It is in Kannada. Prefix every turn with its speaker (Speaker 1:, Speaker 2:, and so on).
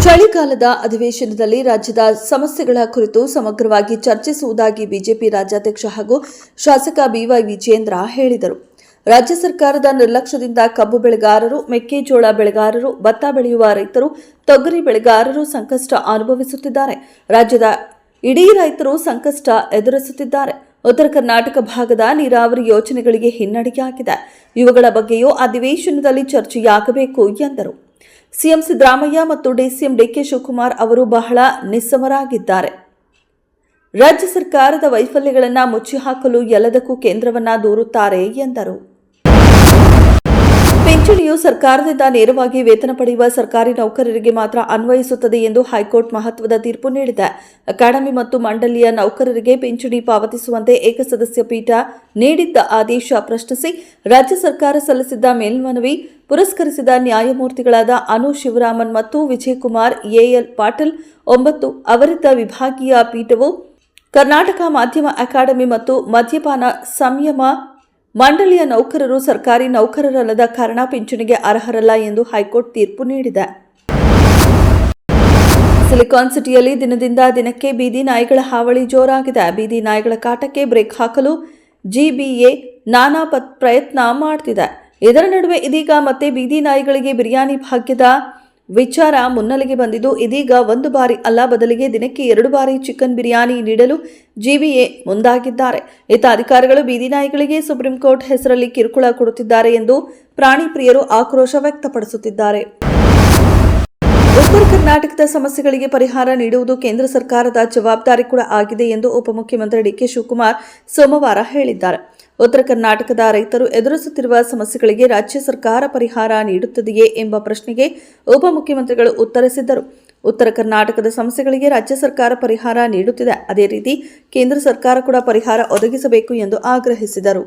Speaker 1: ಚಳಿಗಾಲದ ಅಧಿವೇಶನದಲ್ಲಿ ರಾಜ್ಯದ ಸಮಸ್ಯೆಗಳ ಕುರಿತು ಸಮಗ್ರವಾಗಿ ಚರ್ಚಿಸುವುದಾಗಿ ಬಿಜೆಪಿ ರಾಜ್ಯಾಧ್ಯಕ್ಷ ಹಾಗೂ ಶಾಸಕ ಬಿವೈ ವಿಜೇಂದ್ರ ಹೇಳಿದರು. ರಾಜ್ಯ ಸರ್ಕಾರದ ನಿರ್ಲಕ್ಷ್ಯದಿಂದ ಕಬ್ಬು ಬೆಳೆಗಾರರು, ಮೆಕ್ಕೆಜೋಳ ಬೆಳೆಗಾರರು, ಭತ್ತ ಬೆಳೆಯುವ ರೈತರು, ತೊಗರಿ ಬೆಳೆಗಾರರು ಸಂಕಷ್ಟ ಅನುಭವಿಸುತ್ತಿದ್ದಾರೆ. ರಾಜ್ಯದ ಇಡೀ ರೈತರು ಸಂಕಷ್ಟ ಎದುರಿಸುತ್ತಿದ್ದಾರೆ. ಉತ್ತರ ಕರ್ನಾಟಕ ಭಾಗದ ನೀರಾವರಿ ಯೋಜನೆಗಳಿಗೆ ಹಿನ್ನಡೆಯಾಗಿದೆ. ಇವುಗಳ ಬಗ್ಗೆಯೂ ಅಧಿವೇಶನದಲ್ಲಿ ಚರ್ಚೆಯಾಗಬೇಕು ಎಂದರು. ಸಿಎಂ ಸಿದ್ದರಾಮಯ್ಯ ಮತ್ತು ಡಿಸಿಎಂ ಡಿಕೆ ಶಿವಕುಮಾರ್ ಅವರು ಬಹಳ ನಿಸ್ಸಮರಾಗಿದ್ದಾರೆ. ರಾಜ್ಯ ಸರ್ಕಾರದ ವೈಫಲ್ಯಗಳನ್ನು ಮುಚ್ಚಿಹಾಕಲು ಎಲ್ಲದಕ್ಕೂ ಕೇಂದ್ರವನ್ನ ದೂರುತ್ತಾರೆ ಎಂದರು. ಪಿಂಚಣಿಯು ಸರ್ಕಾರದಿಂದ ನೇರವಾಗಿ ವೇತನ ಪಡೆಯುವ ಸರ್ಕಾರಿ ನೌಕರರಿಗೆ ಮಾತ್ರ ಅನ್ವಯಿಸುತ್ತದೆ ಎಂದು ಹೈಕೋರ್ಟ್ ಮಹತ್ವದ ತೀರ್ಪು ನೀಡಿದೆ. ಅಕಾಡೆಮಿ ಮತ್ತು ಮಂಡಳಿಯ ನೌಕರರಿಗೆ ಪಿಂಚಣಿ ಪಾವತಿಸುವಂತೆ ಏಕಸದಸ್ಯ ಪೀಠ ನೀಡಿದ್ದ ಆದೇಶ ಪ್ರಶ್ನಿಸಿ ರಾಜ್ಯ ಸರ್ಕಾರ ಸಲ್ಲಿಸಿದ್ದ ಮೇಲ್ಮನವಿ ಪುರಸ್ಕರಿಸಿದ ನ್ಯಾಯಮೂರ್ತಿಗಳಾದ ಅನು ಶಿವರಾಮನ್ ಮತ್ತು ವಿಜಯಕುಮಾರ್ ಎಎಲ್ ಪಾಟೀಲ್ 9 ಅವರಿದ್ದ ವಿಭಾಗೀಯ ಪೀಠವು ಕರ್ನಾಟಕ ಮಾಧ್ಯಮ ಅಕಾಡೆಮಿ ಮತ್ತು ಮದ್ಯಪಾನ ಸಂಯಮ ಮಂಡಳಿಯ ನೌಕರರು ಸರ್ಕಾರಿ ನೌಕರರಲ್ಲದ ಕಾರಣ ಪಿಂಚಣಿಗೆ ಅರ್ಹರಲ್ಲ ಎಂದು ಹೈಕೋರ್ಟ್ ತೀರ್ಪು ನೀಡಿದೆ. ಸಿಲಿಕಾನ್ ಸಿಟಿಯಲ್ಲಿ ದಿನದಿಂದ ದಿನಕ್ಕೆ ಬೀದಿ ನಾಯಿಗಳ ಹಾವಳಿ ಜೋರಾಗಿದೆ. ಬೀದಿ ನಾಯಿಗಳ ಕಾಟಕ್ಕೆ ಬ್ರೇಕ್ ಹಾಕಲು ಜಿಬಿಎ ನಾನಾ ಪ್ರಯತ್ನ ಮಾಡುತ್ತಿದೆ. ಇದರ ನಡುವೆ ಇದೀಗ ಮತ್ತೆ ಬೀದಿ ನಾಯಿಗಳಿಗೆ ಬಿರಿಯಾನಿ ಭಾಗ್ಯದ ವಿಚಾರ ಮುನ್ನೆಲೆಗೆ ಬಂದಿದ್ದು, ಇದೀಗ 1 ಬಾರಿ ಅಲ್ಲ, ಬದಲಿಗೆ ದಿನಕ್ಕೆ 2 ಬಾರಿ ಚಿಕನ್ ಬಿರಿಯಾನಿ ನೀಡಲು ಜಿಬಿಎ ಮುಂದಾಗಿದ್ದಾರೆ. ಇತ್ತ ಅಧಿಕಾರಿಗಳು ಬೀದಿ ನಾಯಿಗಳಿಗೆ ಸುಪ್ರೀಂ ಕೋರ್ಟ್ ಹೆಸರಲ್ಲಿ ಕಿರುಕುಳ ಕೊಡುತ್ತಿದ್ದಾರೆ ಎಂದು ಪ್ರಾಣಿ ಪ್ರಿಯರು ಆಕ್ರೋಶ ವ್ಯಕ್ತಪಡಿಸುತ್ತಿದ್ದಾರೆ. ಉತ್ತರ ಕರ್ನಾಟಕದ ಸಮಸ್ಯೆಗಳಿಗೆ ಪರಿಹಾರ ನೀಡುವುದು ಕೇಂದ್ರ ಸರ್ಕಾರದ ಜವಾಬ್ದಾರಿ ಕೂಡ ಆಗಿದೆ ಎಂದು ಉಪಮುಖ್ಯಮಂತ್ರಿ ಡಿಕೆ ಶಿವಕುಮಾರ್ ಸೋಮವಾರ ಹೇಳಿದ್ದಾರೆ. ಉತ್ತರ ಕರ್ನಾಟಕದ ರೈತರು ಎದುರಿಸುತ್ತಿರುವ ಸಮಸ್ಯೆಗಳಿಗೆ ರಾಜ್ಯ ಸರ್ಕಾರ ಪರಿಹಾರ ನೀಡುತ್ತದೆಯೇ ಎಂಬ ಪ್ರಶ್ನೆಗೆ ಉಪಮುಖ್ಯಮಂತ್ರಿಗಳು ಉತ್ತರಿಸಿದ್ದರು. ಉತ್ತರ ಕರ್ನಾಟಕದ ಸಮಸ್ಯೆಗಳಿಗೆ ರಾಜ್ಯ ಸರ್ಕಾರ ಪರಿಹಾರ ನೀಡುತ್ತಿದೆ, ಅದೇ ರೀತಿ ಕೇಂದ್ರ ಸರ್ಕಾರ ಕೂಡ ಪರಿಹಾರ ಒದಗಿಸಬೇಕು ಎಂದು ಆಗ್ರಹಿಸಿದರು.